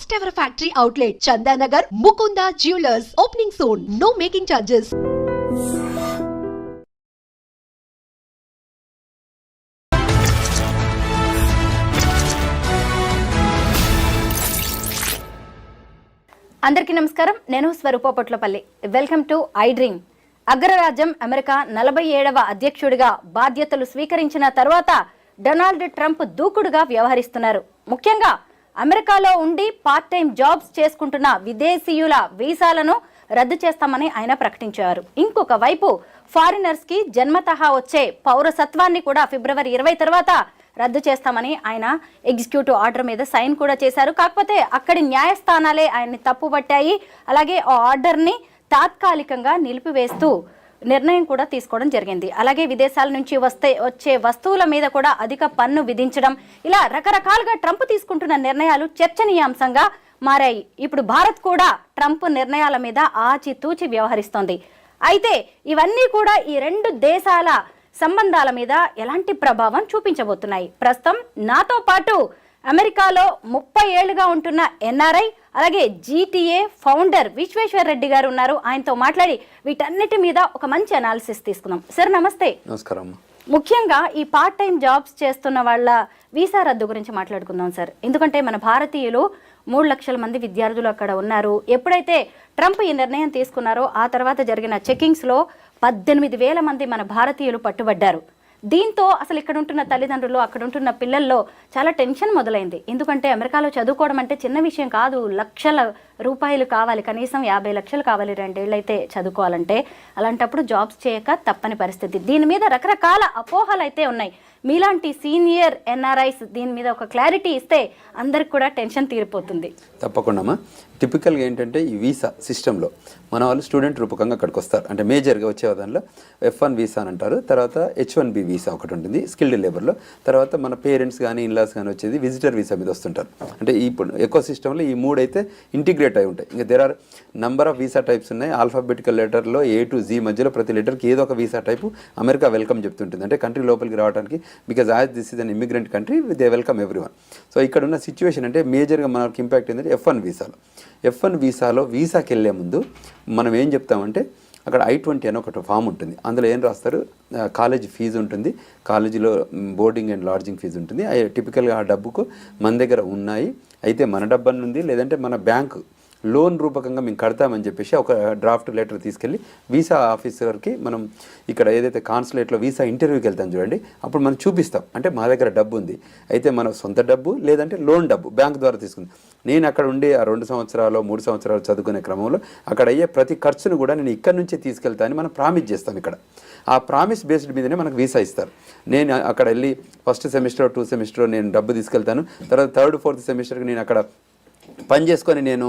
First ever factory outlet, Chandanagar, Mukunda Jewelers. Opening soon. No making charges. అందరికీ నమస్కారం. నేను Swaroopa Potlapalli. Welcome to I dream. అగ్రరాజ్యం America 47వ అధ్యక్షుడిగా బాధ్యతలు స్వీకరించిన తర్వాత డొనాల్డ్ ట్రంప్ దూకుడుగా వ్యవహరిస్తున్నారు. ముఖ్యంగా అమెరికాలో ఉండి పార్ట్ టైం జాబ్స్ చేసుకుంటున్న విదేశీయుల వీసాలను రద్దు చేస్తామని ఆయన ప్రకటించారు. ఇంకొక వైపు ఫారినర్స్ కి జన్మతహా వచ్చే పౌరసత్వాన్ని కూడా ఫిబ్రవరి 20 తర్వాత రద్దు చేస్తామని ఆయన ఎగ్జిక్యూటివ్ ఆర్డర్ మీద సైన్ కూడా చేశారు. కాకపోతే అక్కడి న్యాయస్థానాలే ఆయన్ని తప్పుపట్టాయి. అలాగే ఆ ఆర్డర్ని తాత్కాలికంగా నిలిపివేస్తూ నిర్ణయం కూడా తీసుకోవడం జరిగింది. అలాగే విదేశాల నుంచి వచ్చే వస్తువుల మీద కూడా అధిక పన్ను విధించడం, ఇలా రకరకాలుగా ట్రంప్ తీసుకుంటున్న నిర్ణయాలు చర్చనీయాంశంగా మారాయి. ఇప్పుడు భారత్ కూడా ట్రంప్ నిర్ణయాల మీద ఆచితూచి వ్యవహరిస్తోంది. అయితే ఇవన్నీ కూడా ఈ రెండు దేశాల సంబంధాల మీద ఎలాంటి ప్రభావం చూపించబోతున్నాయి? ప్రస్తుతం నాతో పాటు అమెరికాలో 30 ఏళ్లుగా ఉంటున్న ఎన్ఆర్ఐ అలాగే జీటీఏ ఫౌండర్ విశ్వేశ్వర్ రెడ్డి గారు ఉన్నారు. ఆయనతో మాట్లాడి వీటన్నిటి మీద ఒక మంచి అనాలిసిస్ తీసుకుందాం. సార్ నమస్తే. నమస్కారం. ముఖ్యంగా ఈ పార్ట్ టైం జాబ్స్ చేస్తున్న వాళ్ళ వీసా రద్దు గురించి మాట్లాడుకుందాం సార్. ఎందుకంటే మన భారతీయులు 3 లక్షల మంది విద్యార్థులు అక్కడ ఉన్నారు. ఎప్పుడైతే ట్రంప్ ఈ నిర్ణయం తీసుకున్నారో ఆ తర్వాత జరిగిన చెకింగ్స్లో 18,000 మంది మన భారతీయులు పట్టుబడ్డారు. దీంతో అసలు ఇక్కడ ఉంటున్న తల్లిదండ్రులు, అక్కడ ఉంటున్న పిల్లల్లో చాలా టెన్షన్ మొదలైంది. ఎందుకంటే అమెరికాలో చదువుకోవడం అంటే చిన్న విషయం కాదు. లక్షల రూపాయలు కావాలి, కనీసం 50 లక్షలు కావాలి 2 ఏళ్ళు అయితే చదువుకోవాలంటే. అలాంటప్పుడు జాబ్స్ చేయక తప్పని పరిస్థితి. దీని మీద రకరకాల అపోహలు అయితే ఉన్నాయి. మీలాంటి సీనియర్ ఎన్ఆర్ఐస్ దీని మీద ఒక క్లారిటీ ఇస్తే అందరికి కూడా టెన్షన్ తీరిపోతుంది. తప్పకుండా. టిపికల్గా ఏంటంటే ఈ వీసా సిస్టంలో మన వాళ్ళు స్టూడెంట్ రూపకంగా అక్కడికి వస్తారు. అంటే మేజర్గా వచ్చే దానిలో F1 వీసా అని అంటారు. తర్వాత H1B వీసా ఒకటి ఉంటుంది స్కిల్డ్ లేబర్లో. తర్వాత మన పేరెంట్స్ కానీ ఇన్లాస్ కానీ వచ్చేది విజిటర్ వీసా మీద వస్తుంటారు. అంటే ఇప్పుడు ఎకో సిస్టంలో ఈ 3 అయితే ఇంటిగ్రేట్ అయి ఉంటాయి. ఇంకా there are number of visa types ఉన్నాయి. ఆల్ఫాబెటికల్ లెటర్లో A to Z మధ్యలో ప్రతి లెటర్కి ఏదో ఒక వీసా టైపు అమెరికా వెల్కమ్ చెప్తుంటుంది. అంటే కంట్రీ లోపలికి రావడానికి, because as this is an immigrant country they welcome everyone. So ఇక్కడ ఉన్న సిచ్యువేషన్ అంటే మేజర్గా మనకి ఇంపాక్ట్ ఏంటంటే F1 వీసాలో వీసాకి వెళ్ళే ముందు మనం ఏం చెప్తామంటే అక్కడ I-20 అని ఒకటి ఫామ్ ఉంటుంది. అందులో ఏం రాస్తారు, కాలేజ్ ఫీజు ఉంటుంది, కాలేజీలో బోర్డింగ్ అండ్ లాడ్జింగ్ ఫీజు ఉంటుంది. టిపికల్గా ఆ డబ్బుకు మన దగ్గర ఉన్నాయి, అయితే మన డబ్బు ఉంది, లేదంటే మన బ్యాంకు లోన్ రూపకంగా మేము కడతామని చెప్పేసి ఒక డ్రాఫ్ట్ లెటర్ తీసుకెళ్ళి వీసా ఆఫీసర్కి మనం ఇక్కడ ఏదైతే కాన్సులేట్లో వీసా ఇంటర్వ్యూకి వెళ్తాం చూడండి, అప్పుడు మనం చూపిస్తాం. అంటే మా దగ్గర డబ్బు ఉంది, అయితే మన సొంత డబ్బు లేదంటే లోన్ డబ్బు బ్యాంక్ ద్వారా తీసుకుంది. నేను అక్కడ ఉండి ఆ 2 సంవత్సరాలు 3 సంవత్సరాలు చదువుకునే క్రమంలో అక్కడ అయ్యే ప్రతి ఖర్చును కూడా నేను ఇక్కడి నుంచే తీసుకెళ్తానని మనం ప్రామిస్ చేస్తాం. ఇక్కడ ఆ ప్రామిస్ బేస్డ్ మీదనే మనకు వీసా ఇస్తారు. నేను అక్కడ వెళ్ళి ఫస్ట్ సెమిస్టర్ 2 సెమిస్టర్ నేను డబ్బు తీసుకెళ్తాను, తర్వాత 3rd 4th సెమిస్టర్కి నేను అక్కడ పని చేసుకొని నేను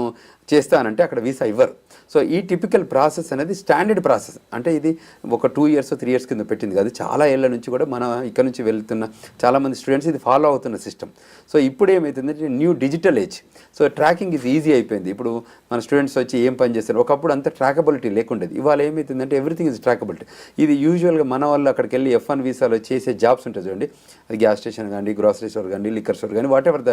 చేస్తానంటే అక్కడ వీసా ఇవ్వరు. సో ఈ టిపికల్ ప్రాసెస్ అనేది స్టాండర్డ్ ప్రాసెస్. అంటే ఇది ఒక 2 years 3 years కింద పెట్టింది కాదు, చాలా ఏళ్ళ నుంచి కూడా మన ఇక్కడ నుంచి వెళ్తున్న చాలామంది స్టూడెంట్స్ ఇది ఫాలో అవుతున్న సిస్టమ్. సో ఇప్పుడు ఏమవుతుందంటే new digital age, so tracking ఇది ఈజీ అయిపోయింది. ఇప్పుడు మన స్టూడెంట్స్ వచ్చి ఏం పని చేస్తారు, ఒకప్పుడు అంత ట్రాకబిలిటీ లేకుండేది. ఇవాళ ఏమవుతుందంటే ఎవ్రీథింగ్ ఇస్ ట్రాకబిలిటీ. ఇది యూజువల్గా మన వాళ్ళు అక్కడికి వెళ్ళి F1 వీసాలో చేసే జాబ్స్ ఉంటుంది చూడండి, అది గ్యాస్ స్టేషన్ కానీ, గ్రాసరీ స్టోర్ కానీ, లిక్కర్ స్టోర్ కానీ, వాట్ ఎవర్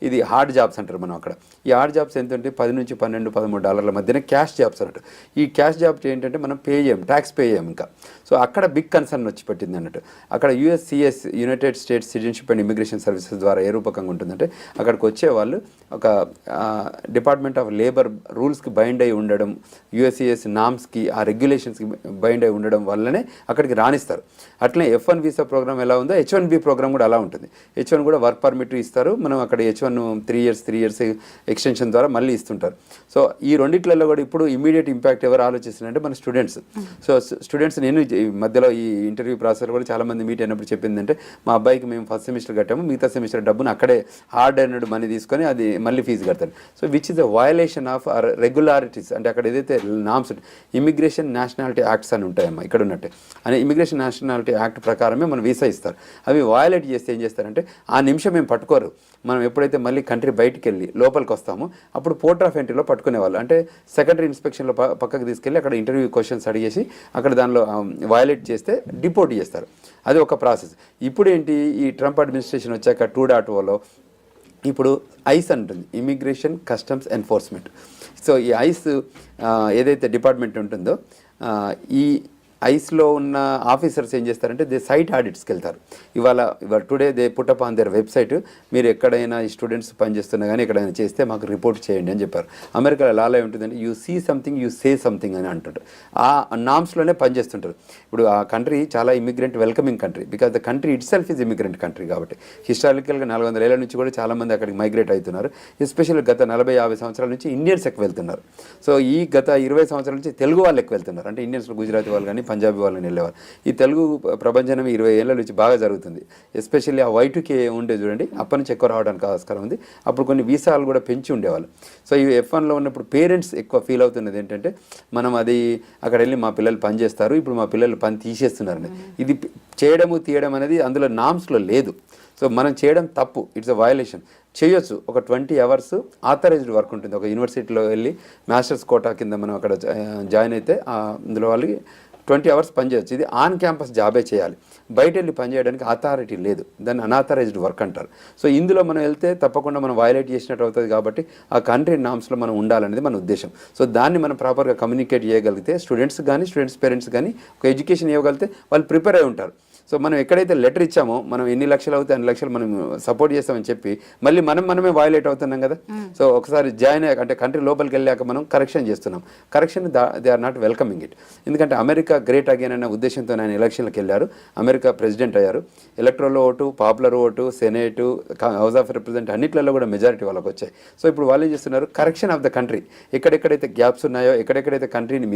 ఇది హార్డ్ జాబ్స్ అంటారు మనం అక్కడ. ఈ హార్డ్ జాబ్స్ ఎంత అంటే $10 నుంచి $12-13 మధ్యన క్యాష్ జాబ్స్ అన్నట్టు. ఈ క్యాష్ జాబ్స్ ఏంటంటే మనం పే చేయం, ట్యాక్స్ పే చేయం ఇంకా. సో అక్కడ బిగ్ కన్సర్న్ వచ్చి పెట్టింది అన్నట్టు. అక్కడ USCIS United states citizenship and immigration services ద్వారా ఏ రూపకంగా ఉంటుందంటే అక్కడికి వచ్చే వాళ్ళు ఒక డిపార్ట్మెంట్ ఆఫ్ లేబర్ రూల్స్కి బైండ్ అయి ఉండడం, USCIS నామ్స్కి ఆ రెగ్యులేషన్స్కి బైండ్ అయి ఉండడం వల్లనే అక్కడికి రాణిస్తారు. అట్లనే F1 వీసా ప్రోగ్రామ్ ఎలా ఉందో H1B ప్రోగ్రామ్ కూడా అలా ఉంటుంది. H1 కూడా వర్క్ పర్మిట్ ఇస్తారు. మనం అక్కడ H1 3 years ఎక్స్టెన్షన్ ద్వారా మళ్ళీ ఇస్తుంటారు. సో ఈ రెండిట్లలో కూడా ఇప్పుడు ఇమీడియట్ ఇంపాక్ట్ ఎవరు ఆలోచిస్తున్నారంటే మన స్టూడెంట్స్. సో స్టూడెంట్స్ నేను మధ్యలో ఈ ఇంటర్వ్యూ ప్రాసెస్ కూడా చాలామంది మీట్ అయినప్పుడు చెప్పిందంటే మా అబ్బాయికి మేము ఫస్ట్ సెమిస్టర్ కట్టాము, మిగతా సెమిస్టర్ డబ్బును అక్కడే హార్డ్ ఎర్న్డ్ మనీ తీసుకొని అది మళ్ళీ ఫీజు కడతారు. So which is the violation of regularities. అంటే అక్కడ ఏదైతే నామ్స్ ఇమిగ్రేషన్ నేషనాలిటీ యాక్ట్స్ అని ఉంటాయమ్మా ఇక్కడ ఉన్నట్టే, అని ఇమిగ్రేషన్ నేషనాలిటీ యాక్ట్ ప్రకారమే మనం వీసా ఇస్తారు. అవి వయలేట్ చేస్తే ఏం చేస్తారంటే ఆ నిమిషం మేము పట్టుకోరు. మనం ఎప్పుడైతే మళ్ళీ కంట్రీ బయటికి వెళ్ళి లోపలికి వస్తామో అప్పుడు పోర్ట్ ఆఫ్ ఎంట్రీలో పట్టుకునేవాళ్ళు. అంటే సెకండరీ ఇన్స్పెక్షన్లో పక్కకు తీసుకెళ్ళి అక్కడ ఇంటర్వ్యూ క్వశ్చన్స్ అడిగేసి అక్కడ దానిలో వయలేట్ చేస్తే డిపోర్ట్ చేస్తారు. అది ఒక ప్రాసెస్. ఇప్పుడు ఏంటి, ఈ ట్రంప్ అడ్మినిస్ట్రేషన్ వచ్చాక 2.0లో ఇప్పుడు ఐస్ అంటుంది, ఇమిగ్రేషన్ కస్టమ్స్ ఎన్ఫోర్స్మెంట్. సో ఈ ఐస్ ఏదైతే డిపార్ట్మెంట్ ఉంటుందో ఈ ఐస్లో ఉన్న ఆఫీసర్స్ ఏం చేస్తారంటే దే సైట్ ఆడిట్స్కి వెళ్తారు. ఇవాళ today they put up on their website, మీరు ఎక్కడైనా ఈ స్టూడెంట్స్ పనిచేస్తున్నా కానీ ఎక్కడైనా చేస్తే మాకు రిపోర్ట్ చేయండి అని చెప్పారు. అమెరికాలో లాలో ఏముంటుందంటే you see something you say something అని అంటుంటారు. ఆ నామ్స్లోనే పనిచేస్తుంటారు. ఇప్పుడు ఆ కంట్రీ చాలా immigrant welcoming country, because the country itself is immigrant country. కాబట్టి హిస్టారికల్గా 400 ఏళ్ల నుంచి కూడా చాలామంది అక్కడికి మైగ్రేట్ అవుతున్నారు. ఎస్పెషల్లీ గత 40-50 సంవత్సరాల నుంచి ఇండియన్స్ ఎక్కువ వెళ్తున్నారు. సో ఈ గత 20 సంవత్సరాల నుంచి తెలుగు వాళ్ళు ఎక్కువ వెళ్తున్నారు. అంటే ఇండియన్స్, గుజరాతీ వాళ్ళు కానీ పంజాబీ వాళ్ళని వెళ్ళేవారు. ఈ తెలుగు ప్రపంచం 20 ఏళ్ళ నుంచి బాగా జరుగుతుంది. ఎస్పెషల్లీ ఆ Y2K ఉండే చూడండి, అప్పటి నుంచి ఎక్కువ రావడానికి ఆస్కారం ఉంది. అప్పుడు కొన్ని వీసాలు కూడా పెంచి ఉండేవాళ్ళు. సో ఈ F1లో ఉన్నప్పుడు పేరెంట్స్ ఎక్కువ ఫీల్ అవుతున్నది ఏంటంటే మనం అది అక్కడ వెళ్ళి మా పిల్లలు పని చేస్తారు, ఇప్పుడు మా పిల్లలు పని తీసేస్తున్నారని. ఇది చేయడము తీయడం అనేది అందులో నామ్స్లో లేదు. సో మనం చేయడం తప్పు, ఇట్స్ అ వయలేషన్. చేయొచ్చు. ఒక 20 అవర్స్ ఆథరైజ్డ్ వర్క్ ఉంటుంది. ఒక యూనివర్సిటీలో వెళ్ళి మాస్టర్స్ కోటా కింద మనం అక్కడ జాయిన్ అయితే అందులో వాళ్ళకి 20 అవర్స్ పనిచేయచ్చు. ఇది ఆన్ క్యాంపస్ జాబే చేయాలి. బయట వెళ్ళి పనిచేయడానికి అథారిటీ లేదు, దాన్ని అన్ఆథరైజ్డ్ వర్క్ అంటారు. సో ఇందులో మనం వెళ్తే తప్పకుండా మనం వయలేట్ చేసినట్టు అవుతుంది. కాబట్టి ఆ కంట్రీ నామ్స్లో మనం ఉండాలనేది మన ఉద్దేశం. సో దాన్ని మనం ప్రాపర్గా కమ్యూనికేట్ చేయగలిగితే స్టూడెంట్స్ కానీ స్టూడెంట్స్ పేరెంట్స్ కానీ ఒక ఎడ్యుకేషన్ ఇవ్వగలిగితే వాళ్ళు ప్రిపేర్ అయి ఉంటారు. సో మనం ఎక్కడైతే లెటర్ ఇచ్చామో మనం ఎన్ని లక్షలు అవుతాయి అన్ని లక్షలు మనం సపోర్ట్ చేస్తామని చెప్పి మళ్ళీ మనమే వయలేట్ అవుతున్నాం కదా. సో ఒకసారి జాయిన్ అయ్యాక అంటే కంట్రీ లోపలికి వెళ్ళాక మనం కరెక్షన్ చేస్తున్నాం. Correction they are not welcoming it. ఎందుకంటే అమెరికా గ్రేట్ అగైన్ అనే ఉద్దేశంతో ఆయన ఎలక్షన్లకు వెళ్ళారు. అమెరికా ప్రెసిడెంట్ అయ్యారు. Electoral vote, popular vote, senate, house of represent అన్నిట్లలో కూడా మెజారిటీ వాళ్ళకి వచ్చాయి. సో ఇప్పుడు వాళ్ళు ఏం చేస్తున్నారు, కరెక్షన్ ఆఫ్ ద కంట్రీ. ఎక్కడెక్కడైతే గ్యాప్స్ ఉన్నాయో, ఎక్కడెక్కడైతే కంట్రీని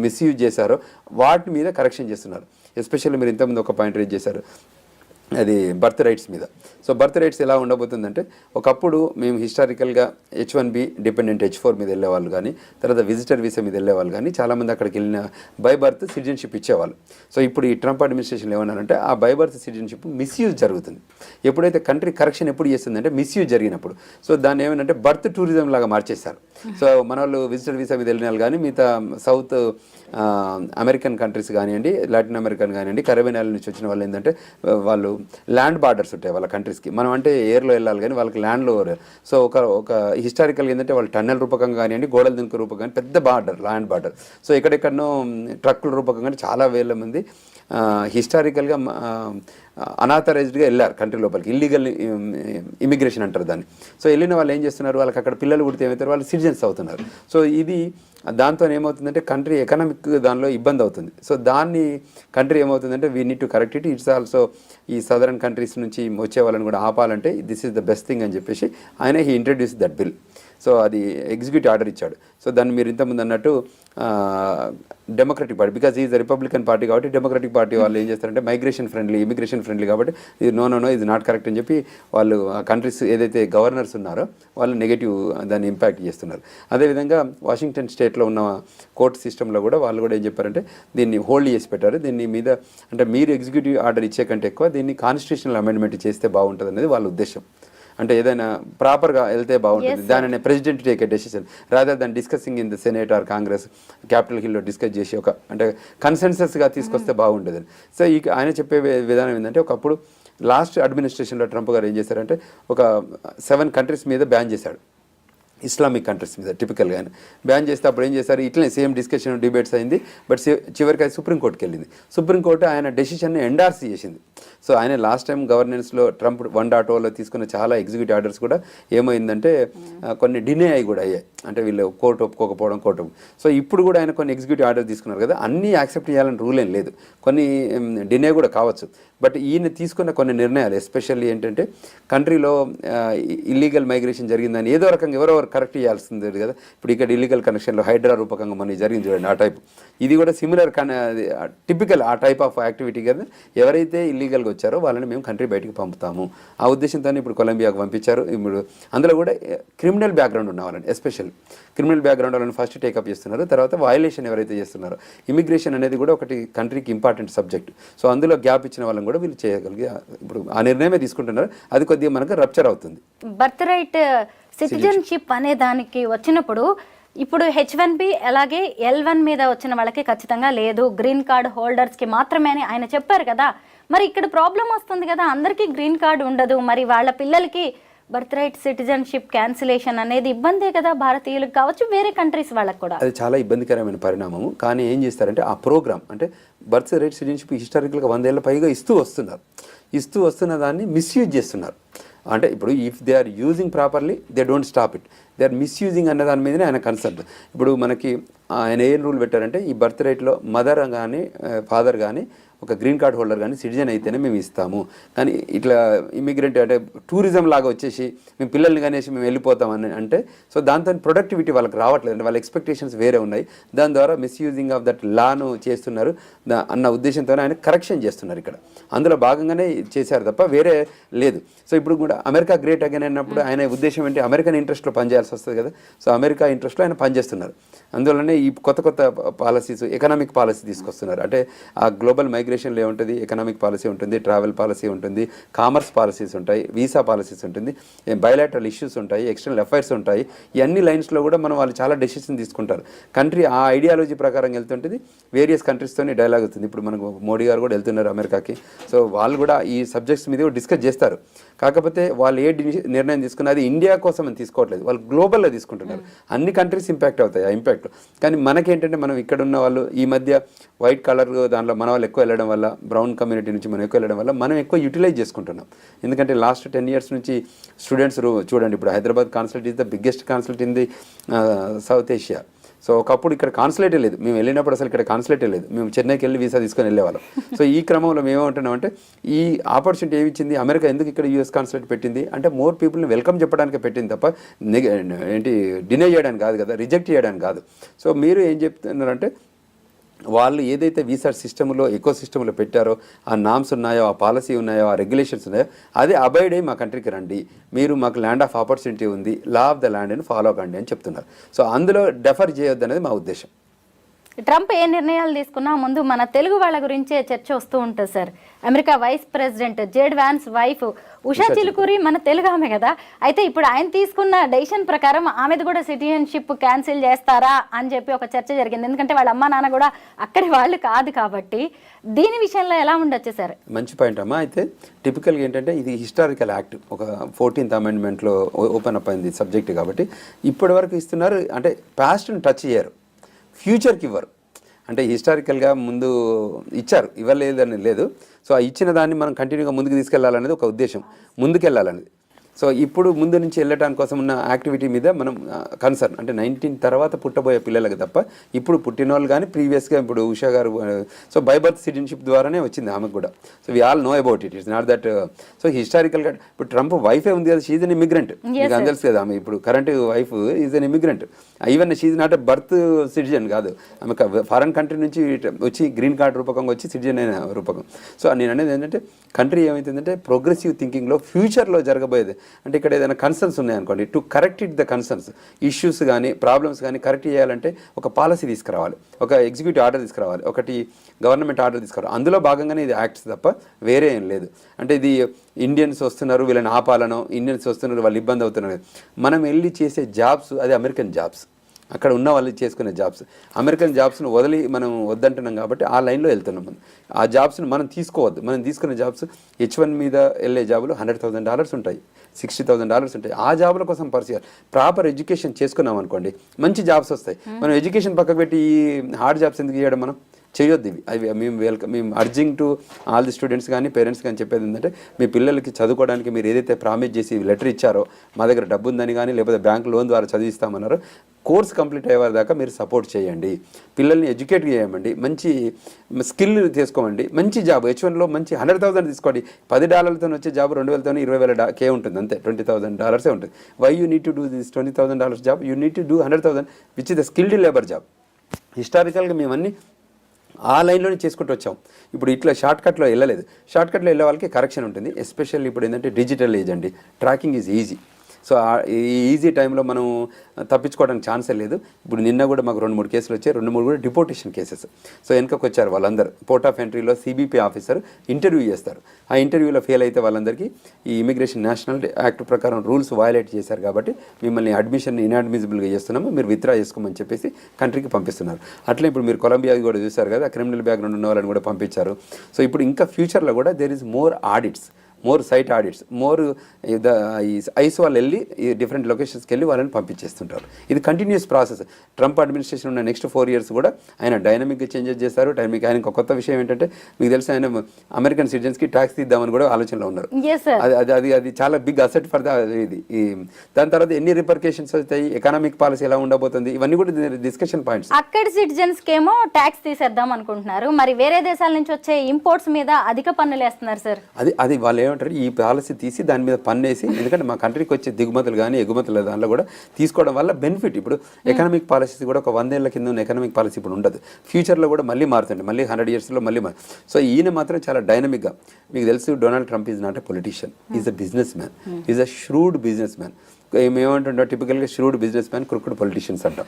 మిస్యూజ్ చేశారో వాటి మీద కరెక్షన్ చేస్తున్నారు. ఎస్పెషల్లీ మీరు ఇంతకుముందు ఒక పాయింట్ రేజ్ చేశారు, అది బర్త్ రైట్స్ మీద. సో బర్త్ రైట్స్ ఎలా ఉండబోతుందంటే ఒకప్పుడు మేము హిస్టారికల్గా H1B డిపెండెంట్ H4 మీద వెళ్ళేవాళ్ళు కానీ తర్వాత విజిటర్ వీసా మీద వెళ్ళేవాళ్ళు కానీ చాలామంది అక్కడికి వెళ్ళిన బై బర్త్ సిటిజన్షిప్ ఇచ్చేవాళ్ళు. సో ఇప్పుడు ఈ ట్రంప్ అడ్మినిస్ట్రేషన్ ఏమన్నారంటే ఆ బై బర్త్ సిటిజన్షిప్ మిస్యూజ్ జరుగుతుంది. ఎప్పుడైతే కంట్రీ కరెక్షన్ ఎప్పుడు చేస్తుందంటే మిస్యూజ్ జరిగినప్పుడు. సో దాన్ని ఏమంటే బర్త్ టూరిజం లాగా మార్చేశారు. సో మన వాళ్ళు విజిటర్ వీసా మీద వెళ్ళిన వాళ్ళు కానీ మిగతా సౌత్ అమెరికన్ కంట్రీస్ కానివ్వండి, లాటిన్ అమెరికన్ కానివ్వండి, కరేబియన్ ఐలాండ్ నుంచి వచ్చిన వాళ్ళు ఏంటంటే వాళ్ళు ల్యాండ్ బార్డర్స్ ఉంటాయి వాళ్ళ కంట్రీస్కి. మనం అంటే ఎయిర్లో వెళ్ళాలి కానీ వాళ్ళకి ల్యాండ్లో. సో ఒక హిస్టారికల్గా ఏంటంటే వాళ్ళు టన్నెల్ రూపకంగా కానివ్వండి, గోడల దింకు రూపకంగా పెద్ద బార్డర్, ల్యాండ్ బార్డర్. సో ఎక్కడెక్కడనో ట్రక్కుల రూపకంగా చాలా వేల మంది హిస్టారికల్గా అనాథరైజ్డ్గా వెళ్ళారు కంట్రీ లోపలికి. ఇల్లీగల్ ఇమిగ్రేషన్ అంటారు దాన్ని. సో వెళ్ళిన వాళ్ళు ఏం చేస్తున్నారు, వాళ్ళకి అక్కడ పిల్లలు పుడితే ఏమవుతారు, వాళ్ళు సిటిజన్స్ అవుతున్నారు. సో ఇది దాంతో ఏమవుతుందంటే కంట్రీ ఎకనామిక్ దానిలో ఇబ్బంది అవుతుంది. సో దాన్ని కంట్రీ ఏమవుతుందంటే we need to correct it. It's also ఈ సదరన్ కంట్రీస్ నుంచి వచ్చే వాళ్ళని కూడా ఆపాలంటే this is the best thing అని చెప్పేసి ఆయన he introduce that bill. So అది ఎగ్జిక్యూటివ్ ఆర్డర్ ఇచ్చాడు. సో దాన్ని మీరు ఇంతకుముందు అన్నట్టు democratic party, because is republican party కాబట్టి డెమోక్రటిక్ పార్టీ వాళ్ళు ఏం చేస్తారంటే మైగ్రేషన్ ఫ్రెండ్లీ, ఇమిగ్రేషన్ ఫ్రెండ్లీ కాబట్టి ఇది నో ఇది నాట్ కరెక్ట్ అని చెప్పి వాళ్ళు ఆ కంట్రీస్ ఏదైతే గవర్నర్స్ ఉన్నారో వాళ్ళు నెగిటివ్ దాన్ని ఇంపాక్ట్ చేస్తున్నారు. అదేవిధంగా వాషింగ్టన్ స్టేట్లో ఉన్న కోర్టు సిస్టంలో కూడా వాళ్ళు కూడా ఏం చెప్పారంటే దీన్ని హోల్డ్ చేసి పెట్టారు. దీని మీద అంటే మీరు ఎగ్జిక్యూటివ్ ఆర్డర్ ఇచ్చే కంటే ఎక్కువ దీన్ని కాన్స్టిట్యూషనల్ అమెండ్మెంట్ చేస్తే బాగుంటుంది అనేది వాళ్ళ ఉద్దేశం. అంటే ఏదైనా ప్రాపర్గా వెళ్తే బాగుంటుంది. దానిని president take a decision rather than discussing in the senate or congress Capitol హిల్లో డిస్కస్ చేసి ఒక అంటే కన్సెన్సస్గా తీసుకొస్తే బాగుంటుంది. సో ఆయన చెప్పే విధానం ఏంటంటే ఒకప్పుడు లాస్ట్ అడ్మినిస్ట్రేషన్లో ట్రంప్ గారు ఏం చేశారంటే ఒక 7 కంట్రీస్ మీద బ్యాన్ చేశాడు, ఇస్లామిక్ కంట్రీస్ మీద టిపికల్గా. ఆయన బ్యాన్ చేస్తే అప్పుడు ఏం చేశారు, ఇట్లనే సేమ్ డిస్కషన్ డిబేట్స్ అయింది. బట్ చివరికి అది సుప్రీంకోర్టుకి వెళ్ళింది. సుప్రీంకోర్టు ఆయన డెసిషన్ని ఎండార్స్ చేసింది. సో ఆయన లాస్ట్ టైం గవర్నెన్స్లో ట్రంప్ 1.0లో తీసుకున్న చాలా ఎగ్జిక్యూటివ్ ఆర్డర్స్ కూడా ఏమైందంటే కొన్ని డినే అయ్యి కూడా అయ్యాయి. అంటే వీళ్ళు కోర్టు ఒప్పుకోకపోవడం కోర్టు. సో ఇప్పుడు కూడా ఆయన కొన్ని ఎగ్జిక్యూటివ్ ఆర్డర్ తీసుకున్నారు కదా, అన్నీ యాక్సెప్ట్ చేయాలని రూల్ ఏం లేదు, కొన్ని డినే కూడా కావచ్చు. బట్ ఈయన తీసుకున్న కొన్ని నిర్ణయాలు ఎస్పెషల్లీ ఏంటంటే కంట్రీలో ఇల్లీగల్ మైగ్రేషన్ జరిగిందని ఏదో రకంగా ఎవరో కరెక్ట్ చేయాల్సింది కదా. ఇప్పుడు ఇక్కడ ఇల్లీగల్ కనెక్షన్లో హైడ్రా రూపకంగా మనకి జరిగింది చూడండి, ఆ టైప్. ఇది కూడా సిమిలర్ టిపికల్ ఆ టైప్ ఆఫ్ యాక్టివిటీ కదా. ఎవరైతే ఇల్లీగల్గా వచ్చారో వాళ్ళని మేము కంట్రీ బయటికి పంపుతాము ఆ ఉద్దేశంతోనే ఇప్పుడు కొలంబియాకు పంపించారు. ఇప్పుడు అందులో కూడా క్రిమినల్ బ్యాక్గ్రౌండ్ ఉన్న వాళ్ళని, ఎస్పెషల్లీ క్రిమినల్ బ్యాక్గ్రౌండ్ వాళ్ళని ఫస్ట్ టేకప్ చేస్తున్నారు. తర్వాత వయలేషన్ ఎవరైతే చేస్తున్నారో, ఇమిగ్రేషన్ అనేది కూడా ఒకటి కంట్రీకి ఇంపార్టెంట్ సబ్జెక్ట్. సో అందులో గ్యాప్ ఇచ్చిన వాళ్ళని కూడా వీళ్ళు చేయగలిగి ఇప్పుడు ఆ నిర్ణయమే తీసుకుంటున్నారు. అది కొద్దిగా మనకు రప్చర్ అవుతుంది. బర్త్ రైట్ సిటిజన్షిప్ అనే దానికి వచ్చినప్పుడు ఇప్పుడు H1B అలాగే L1 మీద వచ్చిన వాళ్ళకి ఖచ్చితంగా లేదు, గ్రీన్ కార్డ్ హోల్డర్స్కి మాత్రమే అని ఆయన చెప్పారు కదా. మరి ఇక్కడ ప్రాబ్లం వస్తుంది కదా, అందరికీ గ్రీన్ కార్డ్ ఉండదు, మరి వాళ్ళ పిల్లలకి బర్త్ రైట్ సిటిజన్షిప్ క్యాన్సిలేషన్ అనేది ఇబ్బందే కదా భారతీయులకు కావచ్చు, వేరే కంట్రీస్ వాళ్ళకి కూడా. అది చాలా ఇబ్బందికరమైన పరిణామము. కానీ ఏం చేస్తారంటే ఆ ప్రోగ్రామ్ అంటే బర్త్ రైట్ సిటిజన్షిప్ హిస్టారికల్గా 100 ఏళ్ళ పైగా ఇస్తూ వస్తున్న దాన్ని మిస్యూజ్ చేస్తున్నారు. అంటే ఇప్పుడు if they are using properly they don't stop it, they are misusing అన్న దాని మీదనే ఆయన కన్సర్న్. ఇప్పుడు మనకి ఆయన ఏం రూల్ పెట్టారంటే ఈ బర్త్ రైట్లో మదర్ కానీ ఫాదర్ కానీ ఒక గ్రీన్ కార్డ్ హోల్డర్ కానీ సిటిజన్ అయితేనే మేము ఇస్తాము, కానీ ఇట్లా ఇమిగ్రెంట్ అంటే టూరిజం లాగా వచ్చేసి మేము పిల్లల్ని కనేసి మేము వెళ్ళిపోతామని అంటే సో దాంతో ప్రొడక్టివిటీ వాళ్ళకి రావట్లేదు, అంటే వాళ్ళ ఎక్స్పెక్టేషన్స్ వేరే ఉన్నాయి, దాని ద్వారా మిస్యూజింగ్ ఆఫ్ దట్ లాను చేస్తున్నారు అన్న ఉద్దేశంతో ఆయన కరెక్షన్ చేస్తున్నారు. ఇక్కడ అందులో భాగంగానే చేశారు తప్ప వేరే లేదు. సో ఇప్పుడు కూడా అమెరికా గ్రేట్ అగైన్ అన్నప్పుడు ఆయన ఉద్దేశం ఏంటి, అమెరికన్ ఇంట్రెస్ట్లో పనిచేయాల్సి వస్తుంది కదా, సో అమెరికా ఇంట్రెస్ట్లో ఆయన పనిచేస్తున్నారు. అందువల్లనే ఈ కొత్త పాలసీస్ ఎకనామిక్ పాలసీ తీసుకొస్తున్నారు. అంటే ఆ గ్లోబల్ మైగ్రేషన్లో ఏముంటుంది, ఎకనామిక్ పాలసీ ఉంటుంది, ట్రావెల్ పాలసీ ఉంటుంది, కామర్స్ పాలసీస్ ఉంటాయి, వీసా పాలసీస్ ఉంటుంది, బయలాటరల్ ఇష్యూస్ ఉంటాయి, ఎక్స్టర్నల్ అఫైర్స్ ఉంటాయి. ఈ అన్ని లైన్స్లో కూడా వాళ్ళు చాలా డెసిషన్ తీసుకుంటారు. కంట్రీ ఆ ఐడియాలజీ ప్రకారం వెళ్తుంటుంది, వేరియస్ కంట్రీస్తోని డైలాగ్ అవుతుంది. ఇప్పుడు మనకు మోడీ గారు కూడా వెళ్తున్నారు అమెరికాకి, సో వాళ్ళు కూడా ఈ సబ్జెక్ట్స్ మీద డిస్కస్ చేస్తారు. కాకపోతే వాళ్ళు ఏ నిర్ణయం తీసుకున్నా అది ఇండియా కోసం అని తీసుకోవట్లేదు, వాళ్ళు గ్లోబల్లో తీసుకుంటున్నారు. అన్ని కంట్రీస్ ఇంపాక్ట్ అవుతాయి ఆ ఇంపాక్ట్. కానీ మనకేంటంటే మనం ఇక్కడ ఉన్న వాళ్ళు ఈ మధ్య వైట్ కలర్ దాంట్లో మన వాళ్ళు ఎక్కువ వెళ్ళడం వల్ల, బ్రౌన్ కమ్యూనిటీ నుంచి మనం ఎక్కువ వెళ్ళడం వల్ల మనం ఎక్కువ యూటిలైజ్ చేసుకుంటున్నాం. ఎందుకంటే లాస్ట్ 10 years నుంచి స్టూడెంట్స్ చూడండి, ఇప్పుడు Hyderabad consulate is the biggest consulate in the south Asia. So ఒకప్పుడు ఇక్కడ కాన్సులేటే లేదు, మేము వెళ్ళినప్పుడు అసలు ఇక్కడ కాన్సులేటే లేదు, మేము చెన్నైకి వెళ్ళి వీసా తీసుకొని వెళ్ళేవాళ్ళం. సో ఈ క్రమంలో మేము ఏమంటున్నామంటే ఈ ఆపర్చునిటీ ఏమి ఇచ్చింది అమెరికా, ఎందుకు ఇక్కడ యూఎస్ కాన్సులేట్ పెట్టింది అంటే మోర్ పీపుల్ని వెల్కమ్ చెప్పడానికి పెట్టింది తప్ప డినై చేయడానికి కాదు కదా, రిజెక్ట్ చేయడానికి కాదు. సో మీరు ఏం చెప్తున్నారంటే వాళ్ళు ఏదైతే వీసా సిస్టంలో ఎకో సిస్టంలో పెట్టారో ఆ నామ్స్ ఉన్నాయో, ఆ పాలసీ ఉన్నాయో, ఆ రెగ్యులేషన్స్ ఉన్నాయో అదే అబైడ్ అయ్యి మా కంట్రీకి రండి, మీరు మాకు ల్యాండ్ ఆఫ్ ఆపర్చునిటీ ఉంది, లా ఆఫ్ ద ల్యాండ్ అని ఫాలో కండి అని చెప్తున్నారు. సో అందులో డెఫర్ చేయొద్దు అనేది మా ఉద్దేశం. ట్రంప్ ఏ నిర్ణయాలు తీసుకున్నా ముందు మన తెలుగు వాళ్ళ గురించే చర్చ వస్తూ ఉంటుంది sir. America vice president JD Vance wife Usha Chilukuri మన తెలుగు ఆమె కదా, అయితే ఇప్పుడు ఆయన తీసుకున్న డెసిషన్ ప్రకారం ఆమెది కూడా సిటిజన్షిప్ క్యాన్సిల్ చేస్తారా అని చెప్పి ఒక చర్చ జరిగింది. ఎందుకంటే వాళ్ళ అమ్మ నాన్న కూడా అక్కడి వాళ్ళు కాదు కాబట్టి దీని విషయంలో ఎలా ఉండొచ్చు సార్? మంచి పాయింట్ అమ్మా. అయితే టిపికల్గా ఏంటంటే ఇది హిస్టారికల్ యాక్ట్, ఒక 14th Amendmentలో ఓపెన్ అప్ అయింది సబ్జెక్ట్ కాబట్టి ఇప్పటి వరకు ఇస్తున్నారు. అంటే పాస్ట్ని టచ్ చేయరు, ఫ్యూచర్కి ఇవ్వరు. అంటే హిస్టారికల్గా ముందు ఇచ్చారు, ఇవ్వలేదని లేదు. సో ఆ ఇచ్చిన దాన్ని మనం కంటిన్యూగా ముందుకు తీసుకెళ్లాలనేది ఒక ఉద్దేశం, ముందుకెళ్ళాలనేది. సో ఇప్పుడు ముందు నుంచి వెళ్ళటానికి కోసం ఉన్న యాక్టివిటీ మీద మనం కన్సర్న్, అంటే 19 తర్వాత పుట్టబోయే పిల్లలకు తప్ప ఇప్పుడు పుట్టిన వాళ్ళు కానీ ప్రీవియస్గా ఇప్పుడు ఉషా గారు సో బై బర్త్ సిటిజన్షిప్ ద్వారానే వచ్చింది ఆమెకు కూడా. So we all know about it, it's not that. So హిస్టారికల్గా ఇప్పుడు ట్రంప్ వైఫే ఉంది కదా, షీజ్ అన్ ఇమిగ్రెంట్, మీకు అందరూ తెలుసు కదా. ఆమె ఇప్పుడు current wife is an immigrant, even she's not a birth citizen కాదు, ఆమె ఫారెన్ కంట్రీ నుంచి వచ్చి గ్రీన్ కార్డ్ రూపకంగా వచ్చి సిటిజన్ అయిన రూపకం. సో నేను అనేది ఏంటంటే కంట్రీ ఏమైతుందంటే ప్రోగ్రెసివ్ థింకింగ్లో ఫ్యూచర్లో జరగబోయేది అంటే ఇక్కడ ఏదైనా కన్సర్న్స్ ఉన్నాయనుకోండి, to correct it the concerns, issues కానీ ప్రాబ్లమ్స్ కానీ కరెక్ట్ చేయాలంటే ఒక పాలసీ తీసుకురావాలి, ఒక ఎగ్జిక్యూటివ్ ఆర్డర్ తీసుకురావాలి, ఒకటి గవర్నమెంట్ ఆర్డర్ తీసుకురావాలి. అందులో భాగంగానే ఇది యాక్ట్స్ తప్ప వేరే ఏం లేదు. అంటే ఇది ఇండియన్స్ వస్తున్నారు వీళ్ళని ఆపాలనో, ఇండియన్స్ వస్తున్నారు వాళ్ళు ఇబ్బంది అవుతున్నారు. మనం వెళ్ళి చేసే జాబ్స్ అది అమెరికన్ జాబ్స్, అక్కడ ఉన్న వాళ్ళు చేసుకునే జాబ్స్, అమెరికన్ జాబ్స్ను వదిలి మనం వద్దంటున్నాం కాబట్టి ఆ లైన్లో వెళ్తున్నాం. మనం ఆ జాబ్స్ని మనం తీసుకోవద్దు. మనం తీసుకునే జాబ్స్ H1 మీద వెళ్ళే జాబులు $100,000 ఉంటాయి, $60,000 ఉంటాయి. ఆ జాబుల కోసం పరిచయాలు ప్రాపర్ ఎడ్యుకేషన్ చేసుకున్నాం అనుకోండి మంచి జాబ్స్ వస్తాయి. మనం ఎడ్యుకేషన్ పక్కకు పెట్టి ఈ హార్డ్ జాబ్స్ ఎందుకు చేయడం, మనం చేయొద్దు ఇవి. అవి మేము urging to all the students కానీ పేరెంట్స్ కానీ చెప్పేది ఏంటంటే మీ పిల్లలకి చదువుకోవడానికి మీరు ఏదైతే ప్రామిస్ చేసి లెటర్ ఇచ్చారో మా దగ్గర డబ్బు ఉందని కానీ లేకపోతే బ్యాంక్ లోన్ ద్వారా చదివిస్తామన్నారో కోర్స్ కంప్లీట్ అయ్యే దాకా మీరు సపోర్ట్ చేయండి, పిల్లల్ని ఎడ్యుకేట్ చేయమండి, మంచి స్కిల్ తీసుకోమండి, మంచి జాబ్ H1లో మంచి $100,000 తీసుకోండి. $10 వచ్చే జాబ్ 2,000తో $20,000 ఉంటుంది, అంతే $20,000 ఉంటుంది. Why you need to do this $20,000 job, you need to do $100,000 which is the skilled labour job. హిస్టారికల్గా మేమన్నీ ఆ లైన్లోనే చేసుకుంటూ వచ్చాం. ఇప్పుడు ఇట్లా షార్ట్కట్లో వెళ్ళలేదు. షార్ట్కట్లో వెళ్ళే వాళ్ళకి కరెక్షన్ ఉంటుంది. ఎస్పెషల్లీ ఇప్పుడు ఏంటంటే డిజిటల్ ఏజ్ అండి, ట్రాకింగ్ ఈజ్ ఈజీ. సో ఈ ఈజీ టైంలో మనం తప్పించుకోవడానికి ఛాన్సే లేదు. ఇప్పుడు నిన్న కూడా మాకు 2-3 కేసులు వచ్చాయి, 2-3 కూడా డిపోర్టేషన్ కేసెస్. సో వెనకకు వచ్చారు వాళ్ళందరూ. పోర్ట్ ఆఫ్ ఎంట్రీలో CBP ఆఫీసర్ ఇంటర్వ్యూ చేస్తారు. ఆ ఇంటర్వ్యూలో ఫెయిల్ అయితే వాళ్ళందరికీ ఈ ఇమిగ్రేషన్ నేషనల్ యాక్ట్ ప్రకారం రూల్స్ వయలేట్ చేశారు కాబట్టి మిమ్మల్ని అడ్మిషన్ ఇన్అడ్మిసిబుల్గా చేస్తున్నాము, మీరు విత్డ్రా చేసుకోమని చెప్పేసి కంట్రీకి పంపిస్తున్నారు. అట్లా ఇప్పుడు మీరు కొలంబియా కూడా చూశారు కదా, క్రిమినల్ బ్యాక్గ్రౌండ్ ఉన్న వాళ్ళని కూడా పంపించారు. సో ఇప్పుడు ఇంకా ఫ్యూచర్లో కూడా there is more audits. More site audits, more ఈ ఐస్ వాళ్ళు వెళ్ళి ఈ డిఫరెంట్ లొకేషన్స్కి వెళ్ళి వాళ్ళని పంపించేస్తుంటారు. ఇది కంటిన్యూస్ ప్రాసెస్. ట్రంప్ అడ్మినిస్ట్రేషన్ ఉన్న నెక్స్ట్ 4 years కూడా ఆయన డైనమిక్గా చేంజెస్ చేస్తారు. ఆయనకు కొత్త విషయం ఏంటంటే, మీకు తెలిసి ఆయన అమెరికన్ సిటిజన్స్కి ట్యాక్స్ తీద్దామని కూడా ఆలోచనలో ఉన్నారు. అది చాలా బిగ్ అసెట్ ఫర్ ఇది. దాని తర్వాత ఎన్ని రిపర్కేషన్స్ వస్తాయి, ఎకనామిక్ పాలసీ ఎలా ఉండబోతుంది, ఇవన్నీ కూడా డిస్కషన్ పాయింట్స్. అక్కడ సిటిజన్స్ కేమో ట్యాక్స్ తీసేద్దాం అనుకుంటున్నారు, మరి వేరే దేశాల నుంచి వచ్చే ఇంపోర్ట్స్ మీద అధిక పన్నులు వేస్తున్నారు సార్. అది వాళ్ళు ఏమంటారు, ఈ పాలసీ తీసి దాని మీద పన్నేసి, ఎందుకంటే మా కంట్రీకి వచ్చే దిగుమతులు కానీ ఎగుమతులు దానిలో కూడా తీసుకోవడం వల్ల బెనిఫిట్. ఇప్పుడు ఎకనామిక్ పాలసీ కూడా ఒక 100 ఏళ్ల కింద ఉన్న ఎకనామిక్ పాలసీ ఇప్పుడు ఉండదు, ఫ్యూచర్లో కూడా మళ్ళీ మారుతుంది, మళ్ళీ 100 yearsలో మళ్ళీ సో ఈయన మాత్రం చాలా డైనమిక్గా. మీకు తెలుసు, Donald Trump is not a politician, is a business man, is a shrewd business man. ఏమంటుంటాం, టిపికల్గా shrewd business man, crooked politicians అంటాం.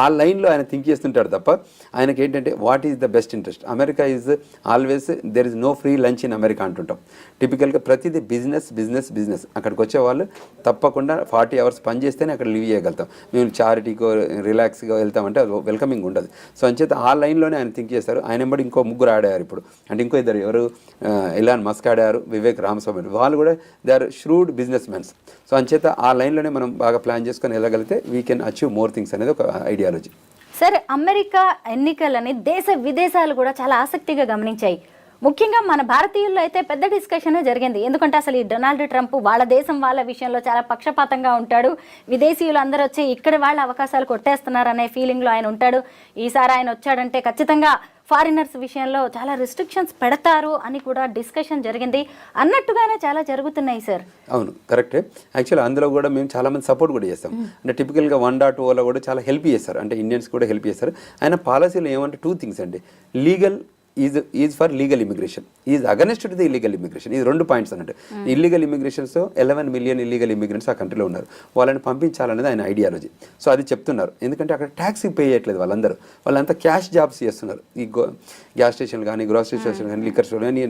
ఆ లైన్లో ఆయన థింక్ చేస్తుంటాడు తప్ప ఆయనకి ఏంటంటే what is the best interest. America is always there is no free lunch in America అంటుంటాం. టిపికల్గా ప్రతిదీ బిజినెస్ బిజినెస్ బిజినెస్. అక్కడికి వచ్చే వాళ్ళు తప్పకుండా 40 hours పని చేస్తేనే అక్కడ లివ్ చేయగలుగుతాం. మేము చారిటీకో రిలాక్స్గా వెళ్తామంటే అది వెల్కమింగ్ ఉండదు. సో అంచేత ఆ లైన్లోనే ఆయన థింక్ చేస్తారు. ఆయన ఎంబడి ఇంకో 3 ఆడారు ఇప్పుడు, అంటే ఇంకో 2 ఎవరు, ఎలాన్ మస్క్ ఆడారు, వివేక్ రామస్వామి, వాళ్ళు కూడా they are shrewd business mans. So అంచేత ఆ లైన్లోనే మనం బాగా ప్లాన్ చేసుకొని వెళ్ళగలిగితే we can achieve more things అనేది ఒక ఐడియాలజీ. సరే, అమెరికా ఎన్నికలని దేశ విదేశాలు కూడా చాలా ఆసక్తిగా గమనించాయి. ముఖ్యంగా మన భారతీయుల్లో అయితే పెద్ద డిస్కషనే జరిగింది. ఎందుకంటే అసలు ఈ డొనాల్డ్ ట్రంప్ వాళ్ళ దేశం వాళ్ళ విషయంలో చాలా పక్షపాతంగా ఉంటాడు, విదేశీయులు అందరూ వచ్చి ఇక్కడ వాళ్ళ అవకాశాలు కొట్టేస్తున్నారనే ఫీలింగ్లో ఆయన ఉంటాడు. ఈసారి ఆయన వచ్చాడంటే ఖచ్చితంగా ఫారినర్స్ విషయంలో చాలా రిస్ట్రిక్షన్స్ పెడతారు అని కూడా డిస్కషన్ జరిగింది. అన్నట్టుగానే చాలా జరుగుతున్నాయి సార్. అవును, కరెక్టే. యాక్చువల్లీ అందులో కూడా మేము చాలామంది సపోర్ట్ కూడా చేస్తాం. అంటే టిపికల్గా 1.0లో కూడా చాలా హెల్ప్ చేస్తారు, అంటే ఇండియన్స్ కూడా హెల్ప్ చేస్తారు. ఆయన పాలసీలో ఏమంటే 2 things అండి. Legal is for legal immigration, is against to the illegal immigration. ఇది 2 points అన్నట్టు. ఇల్లీగల్ ఇమిగ్రేషన్స్తో 11 million ఇల్లీగల్ ఇమిగ్రెంట్స్ ఆ కంట్రీలో ఉన్నారు, వాళ్ళని పంపించాలనేది ఆయన ఐడియాలజీ. సో అది చెప్తున్నారు, ఎందుకంటే అక్కడ ట్యాక్స్ పే చేయట్లేదు వాళ్ళంతా క్యాష్ జాబ్స్ చేస్తున్నారు. ఈ గ్యాస్ స్టేషన్ కానీ, గ్రోసరీ స్టేషన్ కానీ, లిక్కర్ స్టోర్ కానీ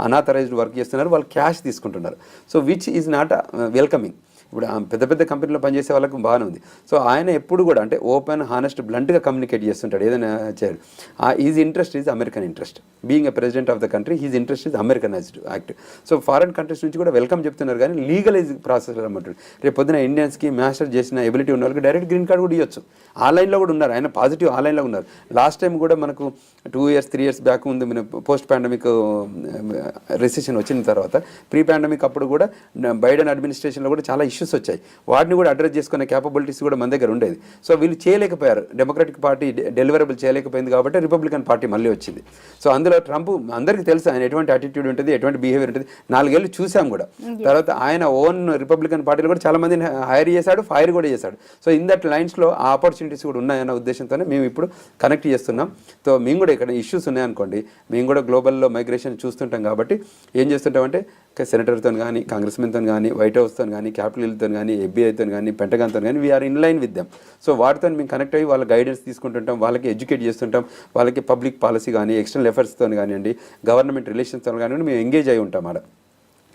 అనాథరైజ్డ్ వర్క్ చేస్తున్నారు, వాళ్ళు క్యాష్ తీసుకుంటున్నారు. So which is not welcoming. ఇప్పుడు పెద్ద పెద్ద కంపెనీలో పనిచేసే వాళ్ళకి బాగానే ఉంది. సో ఆయన ఎప్పుడు కూడా అంటే ఓపెన్, హానెస్ట్, బ్లంట్గా కమ్యూనికేట్ చేస్తుంటాడు ఏదైనా చేయడు. Is interest is American interest. Being a president of the country, he's interest is Americanized act. So foreign countries నుంచి కూడా వెల్కమ్ చెప్తున్నారు, కానీ లీగలైజ్ ప్రాసెస్ అన్నమాట. రేపు పొద్దున ఇండియన్స్కి మాస్టర్ చేసిన ఎబిలిటీ ఉన్న వాళ్ళకి డైరెక్ట్ గ్రీన్ కార్డ్ కూడా ఇవ్వచ్చు. ఆ లైన్లో కూడా ఉన్నారు, ఆయన పాజిటివ్ ఆ లైన్లో ఉన్నారు. లాస్ట్ టైం కూడా మనకు 2 years 3 years బ్యాక్ ఉంది, మన పోస్ట్ పాండమిక్ రిసెషన్ వచ్చిన తర్వాత, ప్రీ పాండమిక్ అప్పుడు కూడా బైడెన్ అడ్మినిస్ట్రేషన్లో కూడా చాలా ఇష్యూస్ వచ్చాయి. వాటిని కూడా అడ్రస్ చేసుకునే క్యాపబిలిటీస్ కూడా మన దగ్గర ఉండేది. సో వీళ్ళు చేయలేకపోయారు, డెమోక్రటిక్ పార్టీ డెలివరబుల్ చేయలేకపోయింది కాబట్టి రిపబ్లికన్ పార్టీ మళ్ళీ వచ్చింది. సో అందులో ట్రంప్ అందరికీ తెలుసు ఆయన ఎటువంటి యాటిట్యూడ్ ఉంటుంది, ఎటువంటి బిహేవియర్ ఉంటుంది. 4 ఏళ్ళు చూసాం కూడా. తర్వాత ఆయన ఓన్ రిపబ్లికన్ పార్టీలో కూడా చాలా మందిని హైర్ చేశాడు, ఫైర్ కూడా చేశాడు. సో ఇన్ దట్ లైన్స్లో ఆ ఆపర్చునిటీస్ కూడా ఉన్నాయన్న ఉద్దేశంతోనే మేము ఇప్పుడు కనెక్ట్ చేస్తున్నాం. సో మేము కూడా ఇక్కడ ఇష్యూస్ ఉన్నాయనుకోండి, మేము కూడా గ్లోబల్లో మైగ్రేషన్ చూస్తుంటాం కాబట్టి ఏం చేస్తుంటామంటే సెనేటర్తో కానీ, కాంగ్రెస్మెన్తో కానీ, వైట్ హౌస్తో కానీ, క్యాపిటల్ హిల్తో కానీ, FBI కానీ, పెంటగాన్తో కానీ we're in line with them. So వాటితో మేము కనెక్ట్ అయ్యి వాళ్ళ గైడెన్స్ తీసుకుంటుంటాం, వాళ్ళకి ఎడ్యుకేట్ చేస్తుంటాం, వాళ్ళకి పబ్లిక్ పాలసీ కానీ, ఎక్స్టర్నల్ ఎఫర్ట్స్తో కానివ్వండి, గవర్నమెంట్ రిలేషన్స్తో కానివ్వండి మేము ఎంగేజ్ అయి ఉంటాం ఆడ.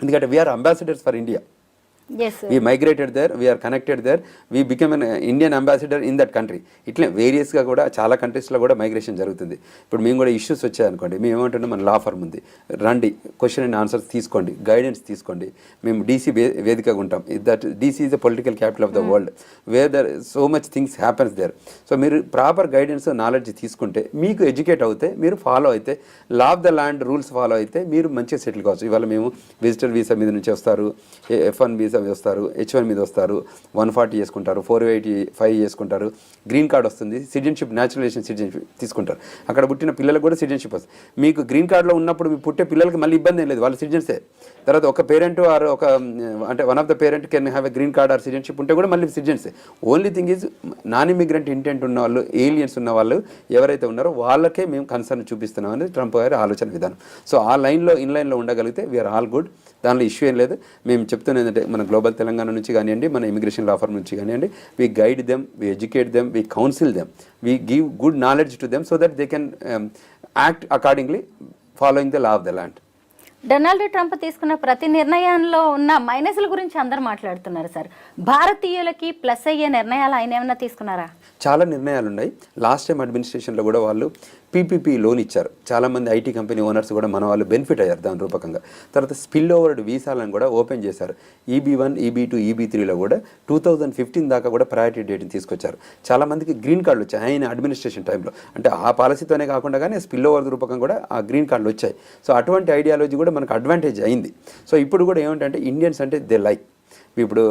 ఎందుకంటే we are ambassadors for India. We migrated there, we are connected there, we became an Indian ambassador in that country. ఇట్లే వేరియస్గా కూడా చాలా కంట్రీస్లో కూడా మైగ్రేషన్ జరుగుతుంది. ఇప్పుడు మేము కూడా ఇష్యూస్ వచ్చాయనుకోండి, మేము ఏమంటున్నాం, మన లా ఫర్మ్ ఉంది, రండి క్వశ్చన్ అండ్ ఆన్సర్స్ తీసుకోండి, గైడెన్స్ తీసుకోండి. మేము DC వేదికగా ఉంటాం. That DC is the political capital of the world, where there so much things happens there. So మీరు ప్రాపర్ గైడెన్స్, నాలెడ్జ్ తీసుకుంటే, మీకు ఎడ్యుకేట్ అవుతే, మీరు ఫాలో అయితే, law of the land rules follow అయితే మీరు మంచిగా సెటిల్ కావచ్చు. ఇవాళ మేము విజిటర్ వీసా మీద నుంచి వస్తారు, F1 వీసా వస్తారు, H1 మీద వస్తారు, 140 చేసుకుంటారు, 485 చేసుకుంటారు, గ్రీన్ కార్డ్ వస్తుంది, సిటిజన్షిప్, న్యాచురలైజేషన్ సిటిజన్షిప్ తీసుకుంటారు. అక్కడ పుట్టిన పిల్లలకు కూడా సిటిజన్షిప్ వస్తుంది. మీకు గ్రీన్ కార్డులో ఉన్నప్పుడు మీ పుట్టే పిల్లలకి మళ్ళీ ఇబ్బంది ఏం లేదు, వాళ్ళు సిటిజన్సే. తర్వాత ఒక పేరెంట్ ఆర్ ఒక అంటే one of the parent can have a green card or citizenship ఉంటే కూడా మళ్ళీ సిటిజన్సే. Only thing is non immigrant intent ఉన్న వాళ్ళు, ఏలియన్స్ ఉన్న వాళ్ళు ఎవరైతే ఉన్నారో వాళ్ళకే మేము కన్సర్న్ చూపిస్తున్నాం అనేది ట్రంప్ గారి ఆలోచన విధానం. సో ఆ లైన్లో, ఇన్ లైన్లో ఉండగలిగితే వీఆర్ ఆల్ గుడ్. దానిలో ఇష్యూ ఏం లేదు. మేము చెప్తున్నది ఏంటంటే, మన గ్లోబల్ తెలంగాణ నుంచి కానివ్వండి, మన ఇమిగ్రేషన్ లా ఫర్మ్ నుంచి కానివ్వండి, we guide them, we educate them, we counsel them, we give good knowledge to them so that they can act accordingly following the law of the land. Donald Trump తీసుకున్న ప్రతి నిర్ణయంలో ఉన్న మైనస్ల గురించి అందరూ మాట్లాడుతున్నారు sir. భారతీయులకి plus అయ్యే నిర్ణయాలు ఆయన ఏమైనా తీసుకున్నారా? చాలా నిర్ణయాలు ఉన్నాయి. లాస్ట్ టైం అడ్మినిస్ట్రేషన్లో కూడా వాళ్ళు పీపీపీ లోన్ ఇచ్చారు. చాలామంది ఐటీ కంపెనీ ఓనర్స్ కూడా మన వాళ్ళు బెనిఫిట్ అయ్యారు దాని రూపకంగా. తర్వాత స్పిల్ ఓవర్డ్ వీసాలను కూడా ఓపెన్ చేశారు. EB1, EB2, EB3లో కూడా 2015 దాకా కూడా ప్రయారిటీ డేట్ని తీసుకొచ్చారు. చాలామందికి గ్రీన్ కార్డులు వచ్చాయి ఆయన అడ్మినిస్ట్రేషన్ టైంలో. అంటే ఆ పాలసీతోనే కాకుండా కానీ స్పిల్ ఓవర్ రూపకం కూడా ఆ గ్రీన్ కార్డులు వచ్చాయి. సో అటువంటి ఐడియాలజీ కూడా మనకు అడ్వాంటేజ్ అయింది. సో ఇప్పుడు కూడా ఏమిటంటే ఇండియన్స్ అంటే దే లైక్. ఇప్పుడు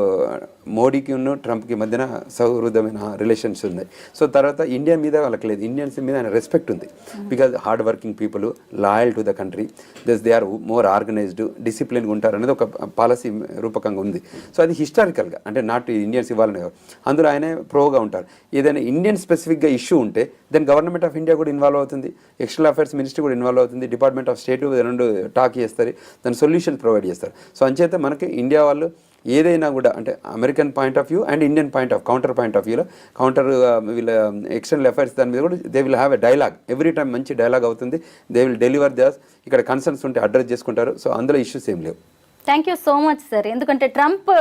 మోడీకి ఉన్న ట్రంప్కి మధ్యన సౌహృదమైన రిలేషన్స్ ఉన్నాయి. సో తర్వాత ఇండియా మీద వాళ్ళకి లేదు, ఇండియన్స్ మీద ఆయన రెస్పెక్ట్ ఉంది. Because hard working people, loyal to the country, they are more organised, డిసిప్లిన్గా ఉంటారు అనేది ఒక పాలసీ రూపకంగా ఉంది. సో అది హిస్టారికల్గా అంటే నాట్ ఇండియన్స్ ఇవ్వాలని, అందులో ఆయనే ప్రోగా ఉంటారు. ఏదైనా ఇండియన్ స్పెసిఫిక్గా ఇష్యూ ఉంటే దెన్ గవర్నమెంట్ ఆఫ్ ఇండియా కూడా ఇన్వాల్వ్ అవుతుంది, ఎక్స్టర్నల్ అఫైర్స్ మినిస్ట్రీ కూడా ఇన్వాల్వ్ అవుతుంది, డిపార్ట్మెంట్ ఆఫ్ స్టేట్ రెండు టాక్ చేస్తారు, దాని సొల్యూషన్ ప్రొవైడ్ చేస్తారు. సో అంచేత మనకి ఇండియా వాళ్ళు ఏదైనా కూడా అంటే American point of view and Indian counter point of వ్యూలో వీళ్ళ ఎక్స్టర్నల్ అఫైర్స్ దాని మీద కూడా they will have a dialogue. Every time మంచి డైలాగ్ అవుతుంది. దే విల్ డెలివర్ దస్. ఇక్కడ కన్సర్న్స్ ఉంటే అడ్రస్ చేసుకుంటారు. సో అందులో ఇష్యూస్ ఏం లేవు. Thank you so much sir. ఎందుకంటే ట్రంప్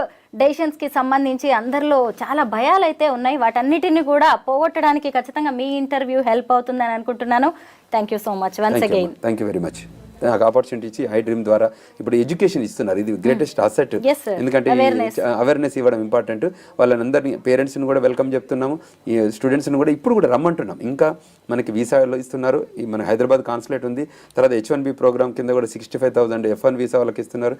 డెసిషన్స్కి సంబంధించి అందరిలో చాలా భయాలు అయితే ఉన్నాయి. వాటన్నిటిని కూడా పోగొట్టడానికి ఖచ్చితంగా మీ ఇంటర్వ్యూ హెల్ప్ అవుతుందని అనుకుంటున్నాను. Thank you so much once again. Thank you very much. నాకు ఆపర్చునిటీ ఇచ్చి ఐ డ్రీమ్ ద్వారా ఇప్పుడు ఎడ్యుకేషన్ ఇస్తున్నారు. ఇది గ్రేటెస్ట్ అసెట్. ఎందుకంటే అవేర్నెస్ ఇవ్వడం ఇంపార్టెంట్. వాళ్ళని అందరినీ పేరెంట్స్ని కూడా వెల్కమ్ చెప్తున్నాము, ఈ స్టూడెంట్స్ని కూడా ఇప్పుడు కూడా రమ్మంటున్నాం. ఇంకా మనకి వీసాలో ఇస్తున్నారు. మన హైదరాబాద్ కాన్సులేట్ ఉంది. తర్వాత H1B ప్రోగ్రామ్ కింద కూడా 65,000 F1 వీసా వాళ్ళకి ఇస్తున్నారు,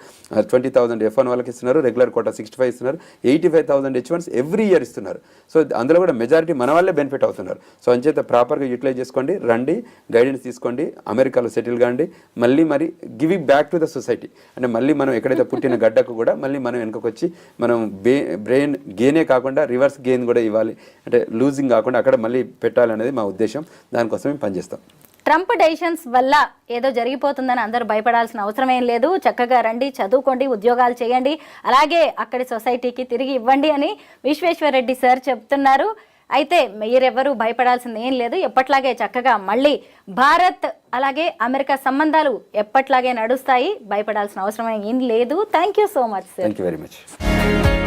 20,000 F1 వాళ్ళకి ఇస్తున్నారు, రెగ్యులర్ కోటా 65 ఇస్తున్నారు, 85,000 H1s ఎవ్రీ ఇయర్ ఇస్తున్నారు. సో అందులో కూడా మెజారిటీ మన వాళ్ళే బెనిఫిట్ అవుతున్నారు. సో అంచేత ప్రాపర్గా యూటిలైజ్ చేసుకోండి, రండి, గైడెన్స్ తీసుకోండి, అమెరికాలో సెటిల్ కాండి, మళ్ళీ మరి giving back to the society. అంటే మళ్ళీ మనం ఎక్కడైతే పుట్టిన గడ్డకు కూడా మళ్ళీ మనం వెనుకకు వచ్చి మనం బ్రెయిన్ గెయినే కాకుండా రివర్స్ గెయిన్ కూడా ఇవ్వాలి, అంటే లూజింగ్ కాకుండా అక్కడ మళ్ళీ పెట్టాలనేది మా ఉద్దేశం. దానికోసం మేము పనిచేస్తాం. ట్రంప్ డెసిషన్స్ వల్ల ఏదో జరిగిపోతుందని అందరూ భయపడాల్సిన అవసరం ఏం లేదు. చక్కగా రండి, చదువుకోండి, ఉద్యోగాలు చేయండి, అలాగే అక్కడి సొసైటీకి తిరిగి ఇవ్వండి అని విశ్వేశ్వర్ రెడ్డి సార్ చెప్తున్నారు. అయితే మీరెవరూ భయపడాల్సింది ఏం లేదు. ఎప్పట్లాగే చక్కగా మళ్ళీ భారత్ అలాగే అమెరికా సంబంధాలు ఎప్పట్లాగే నడుస్తాయి. భయపడాల్సిన అవసరం ఏం లేదు. Thank you so much sir. Thank you very much.